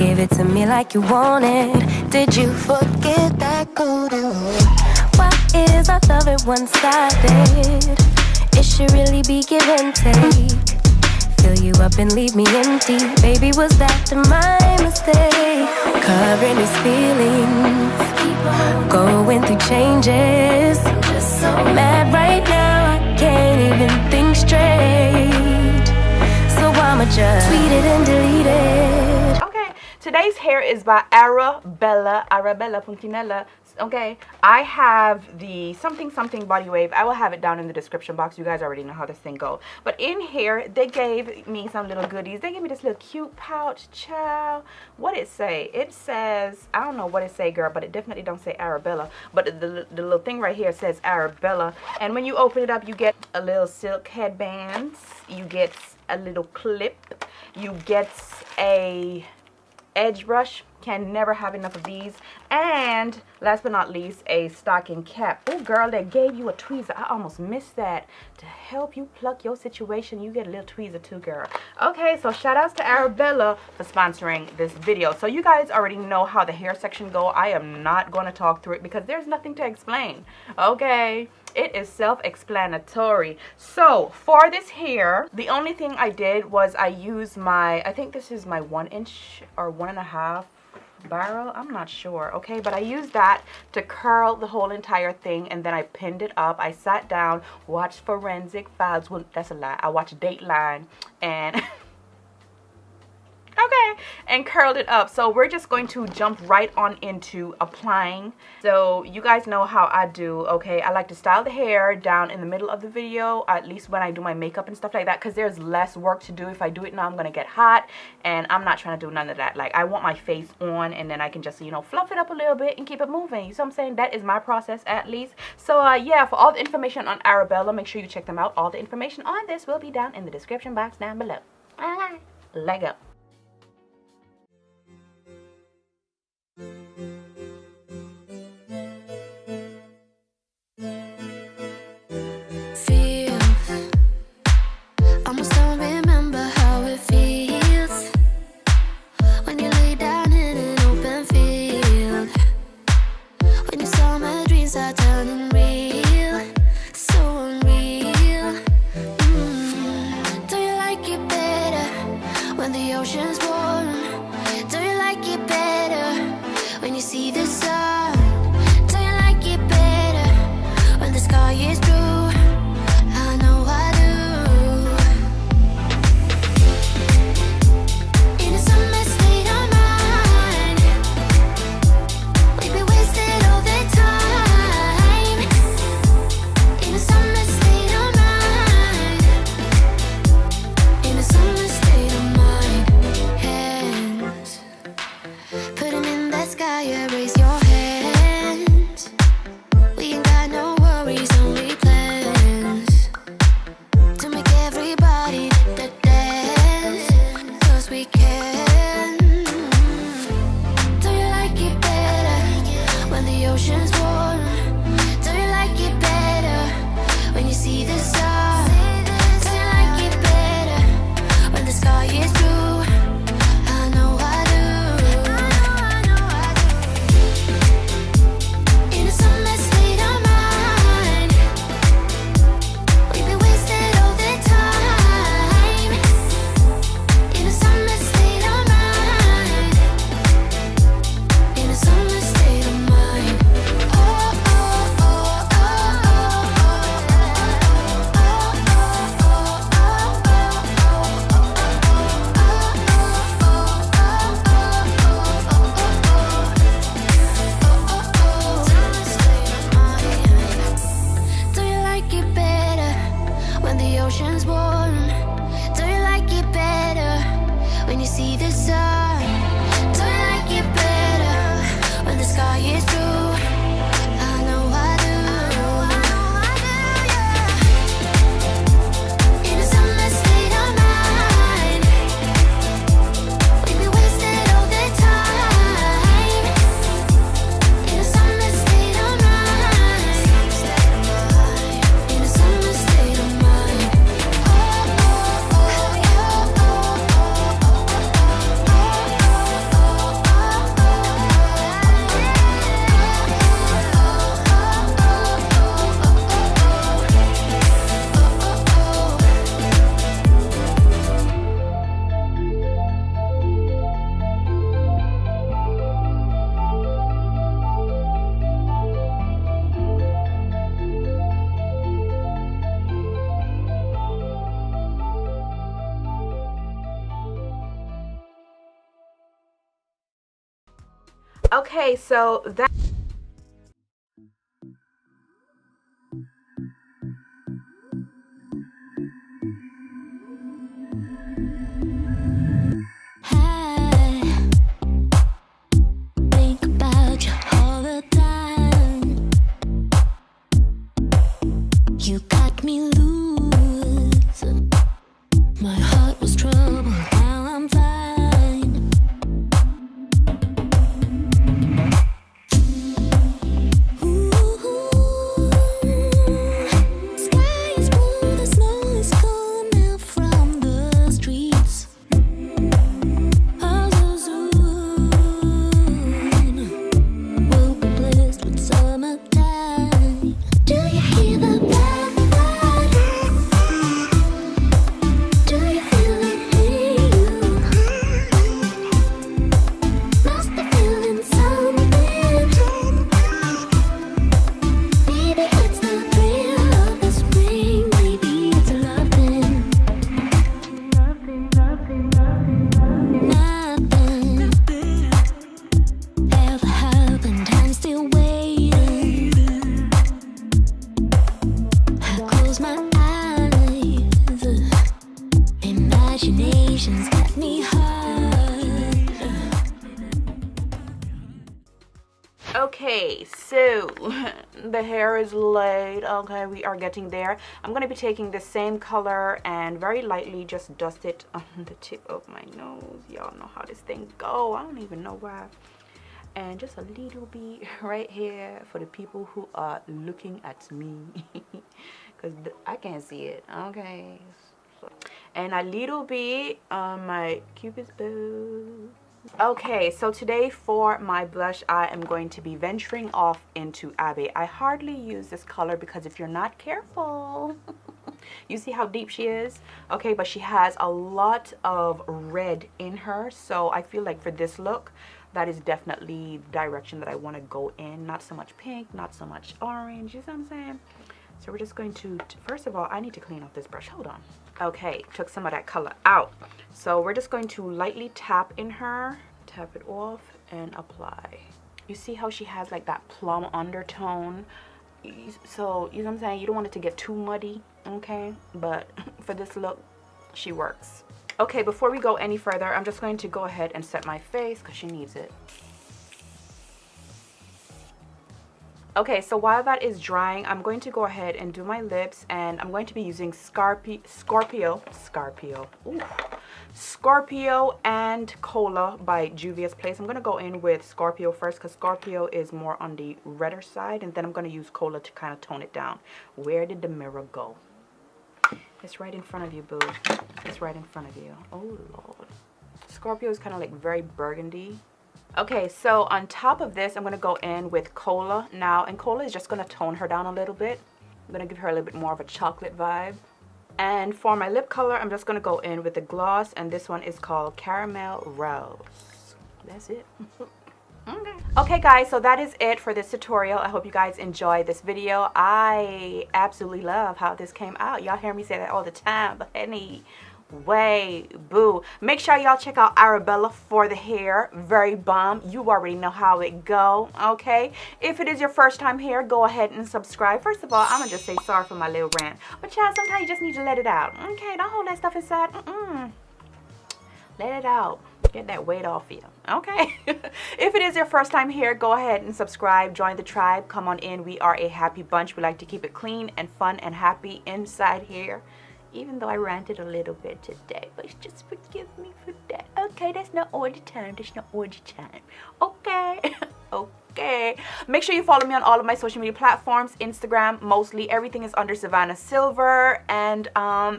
Give it to me like you want it. Did you forget that code? Why is our love at one-sided? It should really be give and take. Fill you up and leave me empty. Baby, was that my mistake? Covering his feelings, going through changes. I'm just so mad right now, I can't even think straight. So I'ma just tweet it and delete it. Okay, today's hair is by Arabella Puntinella. Okay, I have the something body wave. I will have it down in the description box. You guys already know how this thing goes. But in here, they gave me some little goodies. They gave me this little cute pouch, child. What it say? It says, I don't know what it say, girl, but it definitely don't say Arabella. But the little thing right here says Arabella. And when you open it up, you get a little silk headbands. You get a little clip. You get a edge brush. Can never have enough of these. And last but not least, a stocking cap. Oh girl, they gave you a tweezer. I almost missed that. To help you pluck your situation, you get a little tweezer too, girl. Okay, so shout outs to Arabella for sponsoring this video. So you guys already know how the hair section go. I am not going to talk through it because there's nothing to explain. Okay, it is self-explanatory. So for this hair, the only thing I did was I used my, I think this is my 1-inch or 1.5 barrel, I'm not sure. Okay, but I used that to curl the whole entire thing, and then I pinned it up. I sat down, watched Forensic Files. Well, that's a lie. I watched Dateline and okay, and curled it up. So we're just going to jump right on into applying. So you guys know how I do. Okay, I like to style the hair down in the middle of the video, at least when I do my makeup and stuff like that, because there's less work to do. If I do it now, I'm gonna get hot, and I'm not trying to do none of that. Like, I want my face on, and then I can just, you know, fluff it up a little bit and keep it moving. You see what I'm saying? That is my process, at least. So yeah, for all the information on Arabella, make sure you check them out. All the information on this will be down in the description box down below. Alright, let go. Okay, so that think about you all the time. You got me loose. My heart was troubled, now I'm fine. Ooh, sky is blue, the snow is coming out from the streets. Oh, so soon we'll be blessed with summertime. Do you hear the blackbird? Do you feel it in you? Must be feeling something. Maybe it's the thrill of the spring. Maybe it's loving. Nothing ever happened. I'm still waiting. I close my eyes. Imagination's got me hard. okay, so the hair is laid. Okay, we are getting there. I'm gonna be taking the same color and very lightly just dust it on the tip of my nose. Y'all know how this thing go. I don't even know why. And just a little bit right here for the people who are looking at me, because I can't see it. Okay, and a little bit on my cupid's bow. Okay, so today for my blush, I am going to be venturing off into Abbey. I hardly use this color because if you're not careful, you see how deep she is? Okay, but she has a lot of red in her, so I feel like for this look, that is definitely the direction that I want to go in. Not so much pink, not so much orange, you see what I'm saying? So we're just going to, first of all, I need to clean off this brush. Hold on. Okay, took some of that color out. So we're just going to lightly tap in her, tap it off, and apply. You see how she has like that plum undertone? So, you know what I'm saying? You don't want it to get too muddy, okay? But for this look, she works. Okay, before we go any further, I'm just going to go ahead and set my face because she needs it. Okay, so while that is drying, I'm going to go ahead and do my lips, and I'm going to be using Scorpio and Cola by Juvia's Place. I'm going to go in with Scorpio first because Scorpio is more on the redder side, and then I'm going to use Cola to kind of tone it down. Where did the mirror go? It's right in front of you, boo. It's right in front of you. Oh, Lord. Scorpio is kind of like very burgundy. Okay, so on top of this, I'm going to go in with Cola now. And Cola is just going to tone her down a little bit. I'm going to give her a little bit more of a chocolate vibe. And for my lip color, I'm just going to go in with the gloss. And this one is called Caramel Rose. That's it. Okay guys, so that is it for this tutorial. I hope you guys enjoyed this video. I absolutely love how this came out. Y'all hear me say that all the time, but anyway, boo. Make sure y'all check out Arabella for the hair. Very bomb. You already know how it go, okay? If it is your first time here, go ahead and subscribe. First of all, I'm gonna just say sorry for my little rant, but child, sometimes you just need to let it out, okay? Don't hold that stuff inside. Let it out. Get that weight off you, okay? If it is your first time here, go ahead and subscribe. Join the tribe. Come on in. We are a happy bunch. We like to keep it clean and fun and happy inside here. Even though I ranted a little bit today, but just forgive me for that. Okay, that's not all the time. That's not all the time. Okay. Okay. Make sure you follow me on all of my social media platforms. Instagram, mostly. Everything is under Savannah Sylver. And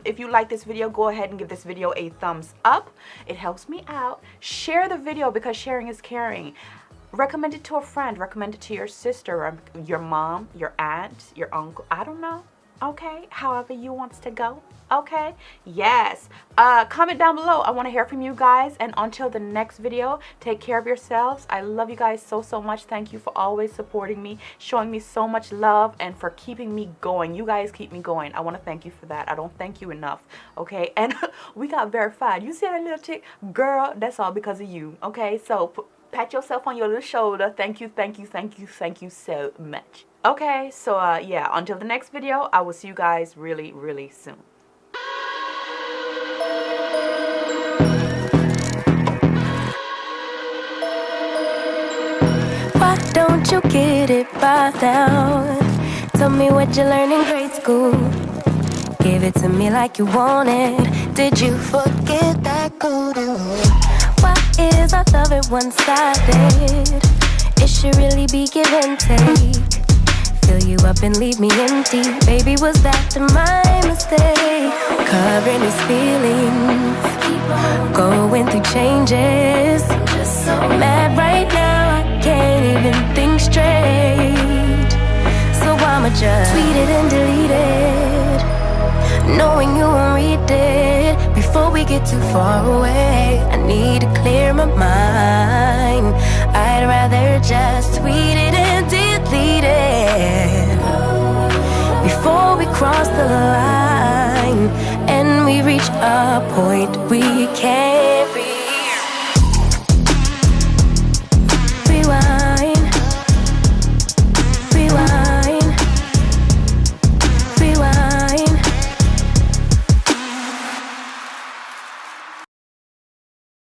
if you like this video, go ahead and give this video a thumbs up. It helps me out. Share the video because sharing is caring. Recommend it to a friend. Recommend it to your sister, or your mom, your aunt, your uncle. I don't know. Okay, however you wants to go. Okay, yes. Comment down below. I want to hear from you guys. And until the next video, take care of yourselves. I love you guys so much. Thank you for always supporting me, showing me so much love, and for keeping me going. You guys keep me going. I want to thank you for that. I don't thank you enough. Okay, and we got verified. You see that little tick? Girl, that's all because of you. Okay, so pat yourself on your little shoulder. Thank you, thank you, thank you, thank you so much. Okay, so yeah, until the next video, I will see you guys really, really soon. Why don't you get it by now? Tell me what you learned in grade school. Give it to me like you want it. Did you forget that golden rule? Why is our love it one-sided? It should really be give and take. Fill you up and leave me empty. Baby, was that my mistake? Covering his feelings, going through changes. I'm just so mad right now, I can't even think straight. So I'ma just tweet it and delete it, knowing you won't read it. Before we get too far away, I need to clear my mind. I'd rather just tweet it and delete it before we cross the line and we reach a point we can't